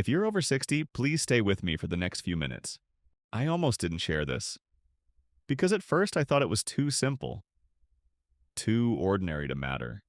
If you're over 60, please stay with me for the next few minutes. I almost didn't share this, because at first I thought it was too simple, too ordinary to matter.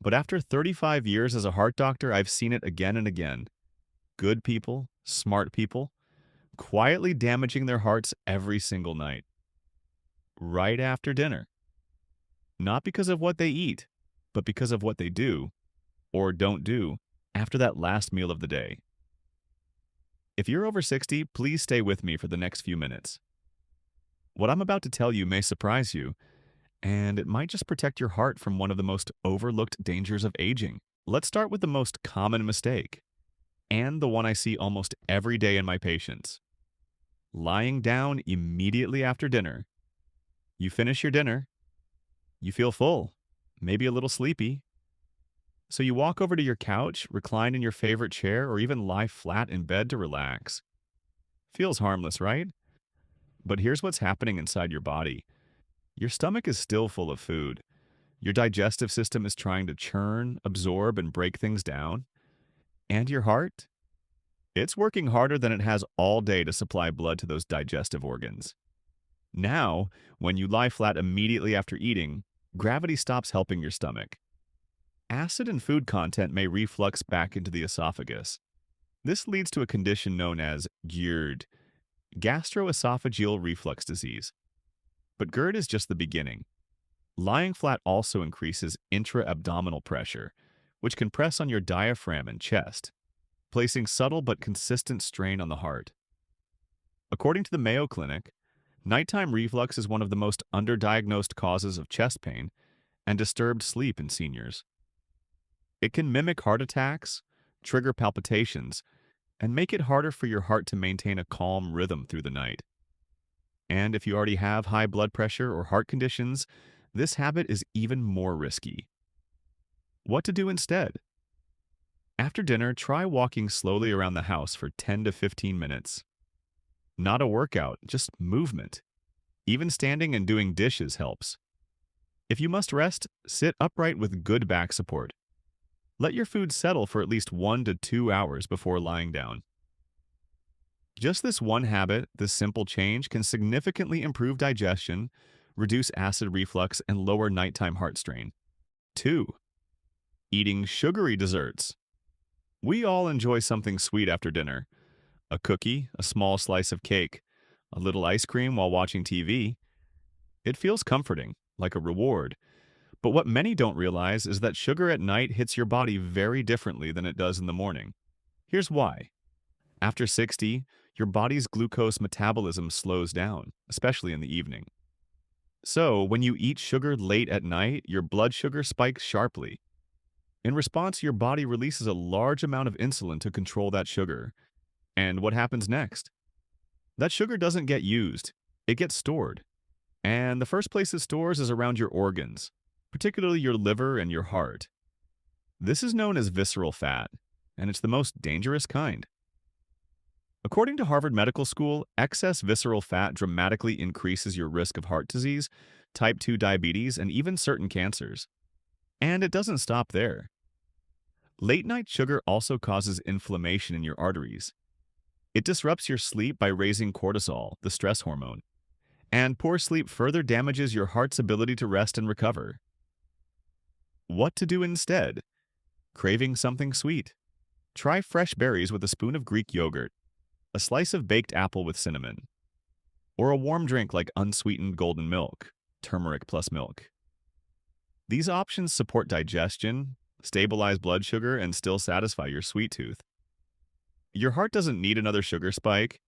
But after 35 years as a heart doctor, I've seen it again and again. Good people, smart people, quietly damaging their hearts every single night, right after dinner. Not because of what they eat, but because of what they do, or don't do, after that last meal of the day. If you're over 60, please stay with me for the next few minutes. What I'm about to tell you may surprise you, and it might just protect your heart from one of the most overlooked dangers of aging. Let's start with the most common mistake, and the one I see almost every day in my patients. Lying down immediately after dinner. You finish your dinner, you feel full, maybe a little sleepy, so you walk over to your couch, recline in your favorite chair, or even lie flat in bed to relax. Feels harmless, right? But here's what's happening inside your body. Your stomach is still full of food. Your digestive system is trying to churn, absorb, and break things down. And your heart? It's working harder than it has all day to supply blood to those digestive organs. Now, when you lie flat immediately after eating, gravity stops helping your stomach. Acid and food content may reflux back into the esophagus. This leads to a condition known as GERD, gastroesophageal reflux disease. But GERD is just the beginning. Lying flat also increases intra-abdominal pressure, which can press on your diaphragm and chest, placing subtle but consistent strain on the heart. According to the Mayo Clinic, nighttime reflux is one of the most underdiagnosed causes of chest pain and disturbed sleep in seniors. It can mimic heart attacks, trigger palpitations, and make it harder for your heart to maintain a calm rhythm through the night. And if you already have high blood pressure or heart conditions, this habit is even more risky. What to do instead? After dinner, try walking slowly around the house for 10 to 15 minutes. Not a workout, just movement. Even standing and doing dishes helps. If you must rest, sit upright with good back support. Let your food settle for at least 1 to 2 hours before lying down. Just this one habit, this simple change, can significantly improve digestion, reduce acid reflux, and lower nighttime heart strain. 2. Eating sugary desserts. We all enjoy something sweet after dinner. A cookie, a small slice of cake, a little ice cream while watching TV. It feels comforting, like a reward. But what many don't realize is that sugar at night hits your body very differently than it does in the morning. Here's why. After 60, your body's glucose metabolism slows down, especially in the evening. So, when you eat sugar late at night, your blood sugar spikes sharply. In response, your body releases a large amount of insulin to control that sugar. And what happens next? That sugar doesn't get used, it gets stored. And the first place it stores is around your organs, particularly your liver and your heart. This is known as visceral fat, and it's the most dangerous kind. According to Harvard Medical School, excess visceral fat dramatically increases your risk of heart disease, type 2 diabetes, and even certain cancers. And it doesn't stop there. Late-night sugar also causes inflammation in your arteries. It disrupts your sleep by raising cortisol, the stress hormone. And poor sleep further damages your heart's ability to rest and recover. What to do instead? Craving something sweet? Try fresh berries with a spoon of Greek yogurt, a slice of baked apple with cinnamon, or a warm drink like unsweetened golden milk, turmeric plus milk. These options support digestion, stabilize blood sugar, and still satisfy your sweet tooth. Your heart doesn't need another sugar spike.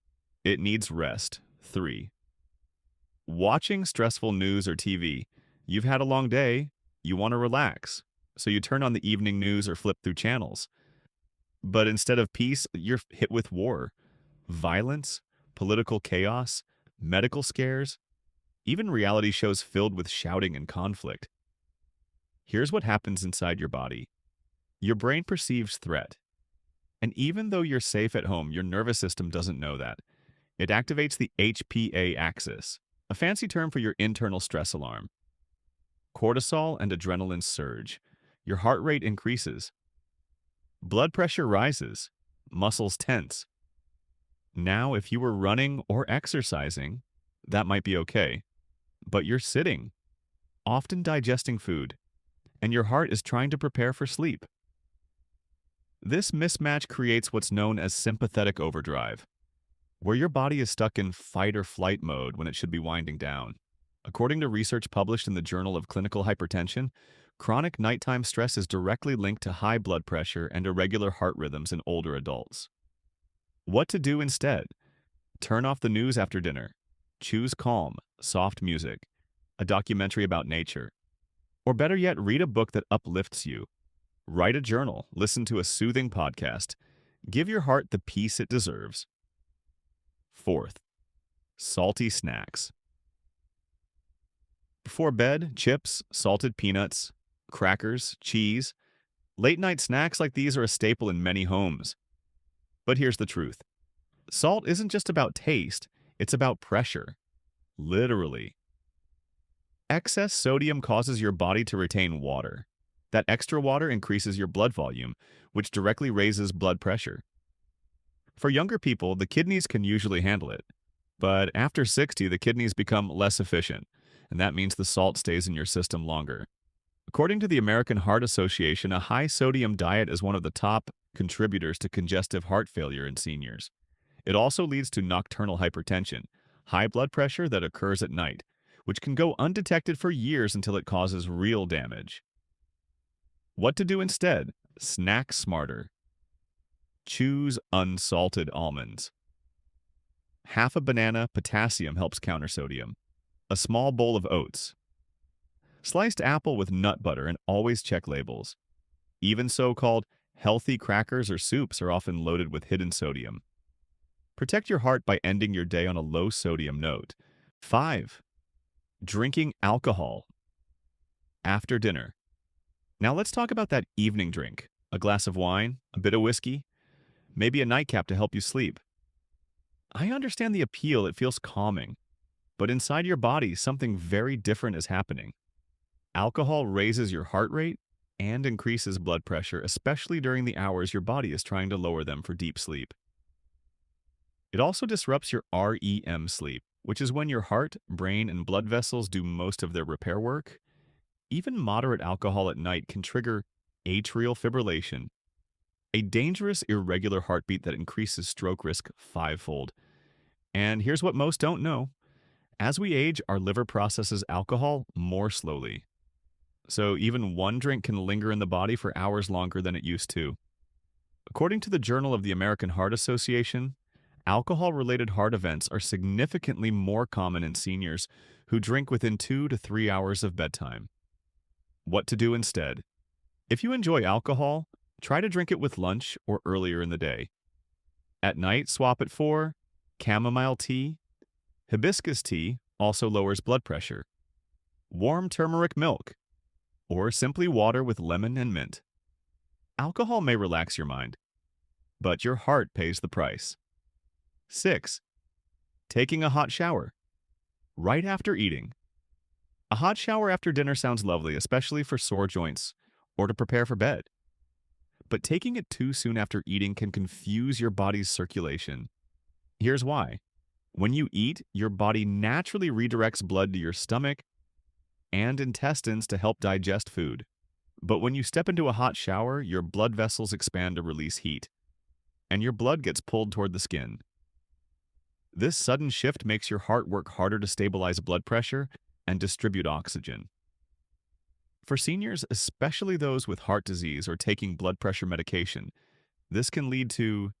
It needs rest. 3. Watching stressful news or TV. You've had a long day. You want to relax. So you turn on the evening news or flip through channels. But instead of peace, you're hit with war, violence, political chaos, medical scares, even reality shows filled with shouting and conflict. Here's what happens inside your body. Your brain perceives threat. And even though you're safe at home, your nervous system doesn't know that. It activates the HPA axis, a fancy term for your internal stress alarm. Cortisol and adrenaline surge. Your heart rate increases. Blood pressure rises. muscles tense. Now, if you were running or exercising, that might be okay. But you're sitting, often digesting food, and your heart is trying to prepare for sleep. This mismatch creates what's known as sympathetic overdrive, where your body is stuck in fight or flight mode when it should be winding down. According to research published in the Journal of Clinical Hypertension, chronic nighttime stress is directly linked to high blood pressure and irregular heart rhythms in older adults. What to do instead? Turn off the news after dinner. Choose calm, soft music, a documentary about nature, or better yet, read a book that uplifts you. Write a journal, listen to a soothing podcast. Give your heart the peace it deserves. Fourth, salty snacks. Before bed, chips, salted peanuts, crackers, cheese. Late-night snacks like these are a staple in many homes. But here's the truth. Salt isn't just about taste, it's about pressure. Literally. Excess sodium causes your body to retain water. That extra water increases your blood volume, which directly raises blood pressure. For younger people, the kidneys can usually handle it. But after 60, the kidneys become less efficient, and that means the salt stays in your system longer. According to the American Heart Association, a high-sodium diet is one of the top contributors to congestive heart failure in seniors. It also leads to nocturnal hypertension, high blood pressure that occurs at night, which can go undetected for years until it causes real damage. What to do instead? Snack smarter. Choose unsalted almonds. Half a banana, potassium helps counter sodium. A small bowl of oats. Sliced apple with nut butter, and always check labels. Even so-called healthy crackers or soups are often loaded with hidden sodium. Protect your heart by ending your day on a low sodium note. 5. Drinking alcohol after dinner. Now let's talk about that evening drink. A glass of wine, a bit of whiskey, maybe a nightcap to help you sleep. I understand the appeal, it feels calming. But inside your body, something very different is happening. Alcohol raises your heart rate and increases blood pressure, especially during the hours your body is trying to lower them for deep sleep. It also disrupts your REM sleep, which is when your heart, brain, and blood vessels do most of their repair work. Even moderate alcohol at night can trigger atrial fibrillation, a dangerous irregular heartbeat that increases stroke risk fivefold. And here's what most don't know. As we age, our liver processes alcohol more slowly. So even one drink can linger in the body for hours longer than it used to. According to the Journal of the American Heart Association, alcohol-related heart events are significantly more common in seniors who drink within 2 to 3 hours of bedtime. What to do instead? If you enjoy alcohol, try to drink it with lunch or earlier in the day. At night, swap it for chamomile tea. Hibiscus tea also lowers blood pressure. Warm turmeric milk, or simply water with lemon and mint. Alcohol may relax your mind, but your heart pays the price. 6. Taking a hot shower right after eating. A hot shower after dinner sounds lovely, especially for sore joints or to prepare for bed. But taking it too soon after eating can confuse your body's circulation. Here's why. When you eat, your body naturally redirects blood to your stomach and intestines to help digest food. But when you step into a hot shower, your blood vessels expand to release heat, and your blood gets pulled toward the skin. This sudden shift makes your heart work harder to stabilize blood pressure and distribute oxygen. For seniors, especially those with heart disease or taking blood pressure medication, this can lead to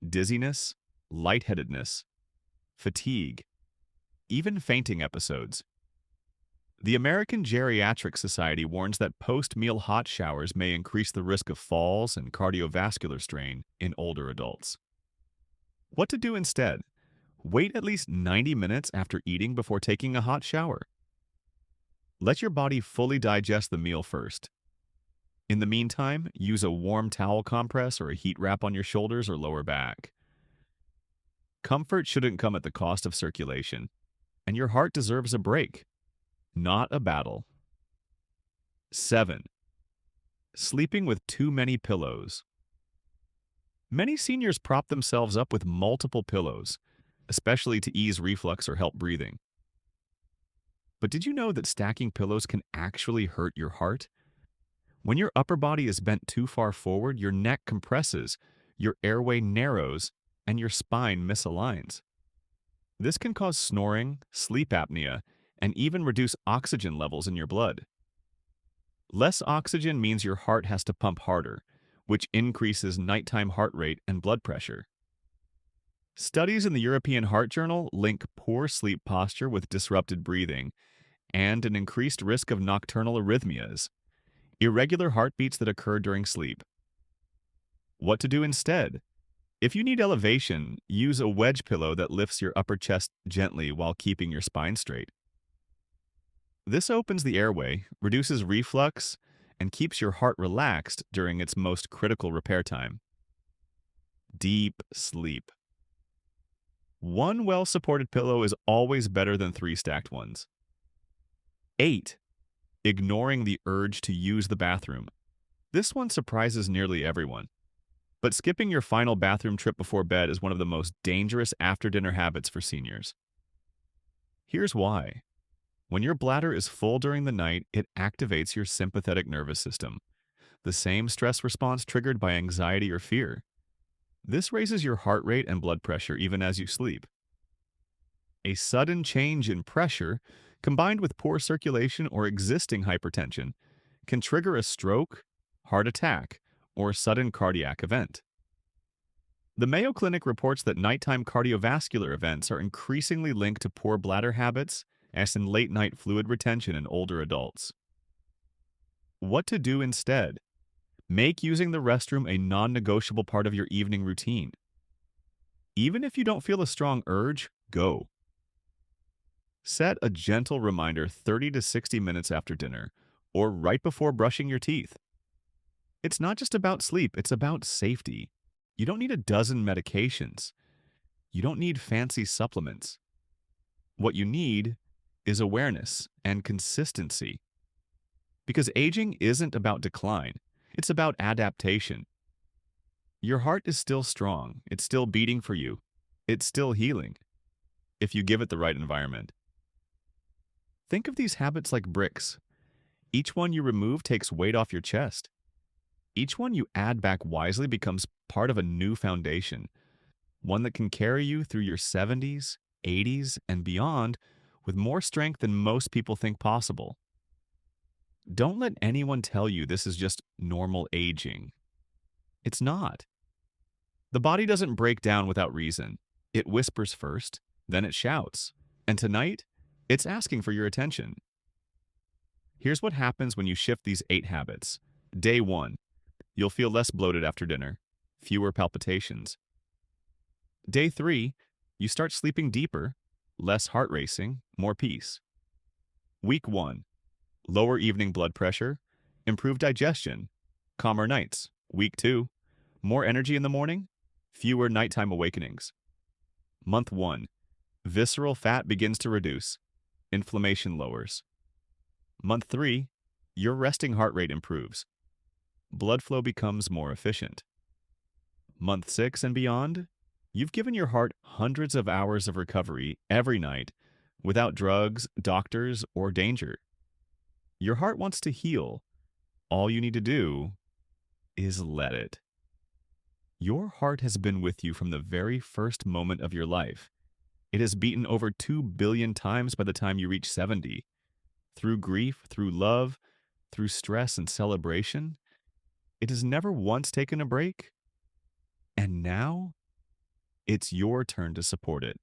dizziness, lightheadedness, fatigue, even fainting episodes. The American Geriatric Society warns that post-meal hot showers may increase the risk of falls and cardiovascular strain in older adults. What to do instead? Wait at least 90 minutes after eating before taking a hot shower. Let your body fully digest the meal first. In the meantime, use a warm towel compress or a heat wrap on your shoulders or lower back. Comfort shouldn't come at the cost of circulation, and your heart deserves a break, not a battle. 7. Sleeping with too many pillows. Many seniors prop themselves up with multiple pillows, especially to ease reflux or help breathing. But did you know that stacking pillows can actually hurt your heart? When your upper body is bent too far forward, your neck compresses, your airway narrows, and your spine misaligns. This can cause snoring, sleep apnea, and even reduce oxygen levels in your blood. Less oxygen means your heart has to pump harder, which increases nighttime heart rate and blood pressure. Studies in the European Heart Journal link poor sleep posture with disrupted breathing and an increased risk of nocturnal arrhythmias, irregular heartbeats that occur during sleep. What to do instead? If you need elevation, use a wedge pillow that lifts your upper chest gently while keeping your spine straight. This opens the airway, reduces reflux, and keeps your heart relaxed during its most critical repair time. Deep sleep. One well-supported pillow is always better than 3 stacked ones. 8. Ignoring the urge to use the bathroom. This one surprises nearly everyone. But skipping your final bathroom trip before bed is one of the most dangerous after-dinner habits for seniors. Here's why. When your bladder is full during the night, it activates your sympathetic nervous system, the same stress response triggered by anxiety or fear. This raises your heart rate and blood pressure even as you sleep. A sudden change in pressure, combined with poor circulation or existing hypertension, can trigger a stroke, heart attack, or sudden cardiac event. The Mayo Clinic reports that nighttime cardiovascular events are increasingly linked to poor bladder habits, as in late-night fluid retention in older adults. What to do instead? Make using the restroom a non-negotiable part of your evening routine. Even if you don't feel a strong urge, go. Set a gentle reminder 30 to 60 minutes after dinner, or right before brushing your teeth. It's not just about sleep, it's about safety. You don't need a dozen medications. You don't need fancy supplements. What you need is awareness and consistency. Because aging isn't about decline, it's about adaptation. Your heart is still strong, it's still beating for you, it's still healing, if you give it the right environment. Think of these habits like bricks. Each one you remove takes weight off your chest. Each one you add back wisely becomes part of a new foundation, one that can carry you through your 70s, 80s, and beyond with more strength than most people think possible. Don't let anyone tell you this is just normal aging. It's not. The body doesn't break down without reason. It whispers first, then it shouts. And tonight, it's asking for your attention. Here's what happens when you shift these 8 habits. Day 1. You'll feel less bloated after dinner, fewer palpitations. Day 3. You start sleeping deeper, less heart racing, more peace. Week 1. Lower evening blood pressure, improved digestion, calmer nights. Week 2. More energy in the morning, fewer nighttime awakenings. Month 1. Visceral fat begins to reduce, inflammation lowers. Month 3. Your resting heart rate improves. Blood flow becomes more efficient. Month 6 and beyond, you've given your heart hundreds of hours of recovery every night without drugs, doctors, or danger. Your heart wants to heal. All you need to do is let it. Your heart has been with you from the very first moment of your life. It has beaten over 2 billion times by the time you reach 70. Through grief, through love, through stress and celebration, it has never once taken a break. And now, it's your turn to support it.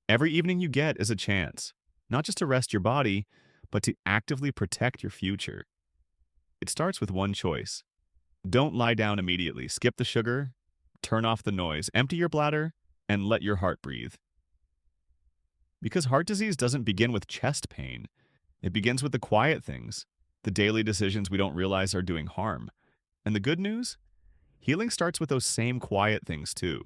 Every evening you get is a chance, not just to rest your body, but to actively protect your future. It starts with one choice. Don't lie down immediately. Skip the sugar, turn off the noise, empty your bladder, and let your heart breathe. Because heart disease doesn't begin with chest pain. It begins with the quiet things, the daily decisions we don't realize are doing harm. And the good news? Healing starts with those same quiet things too.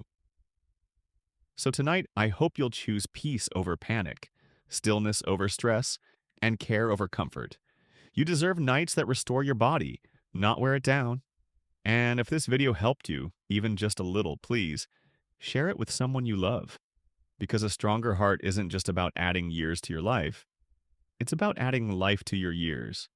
So tonight, I hope you'll choose peace over panic, stillness over stress, and care over comfort. You deserve nights that restore your body, not wear it down. And if this video helped you, even just a little, please share it with someone you love. Because a stronger heart isn't just about adding years to your life, it's about adding life to your years.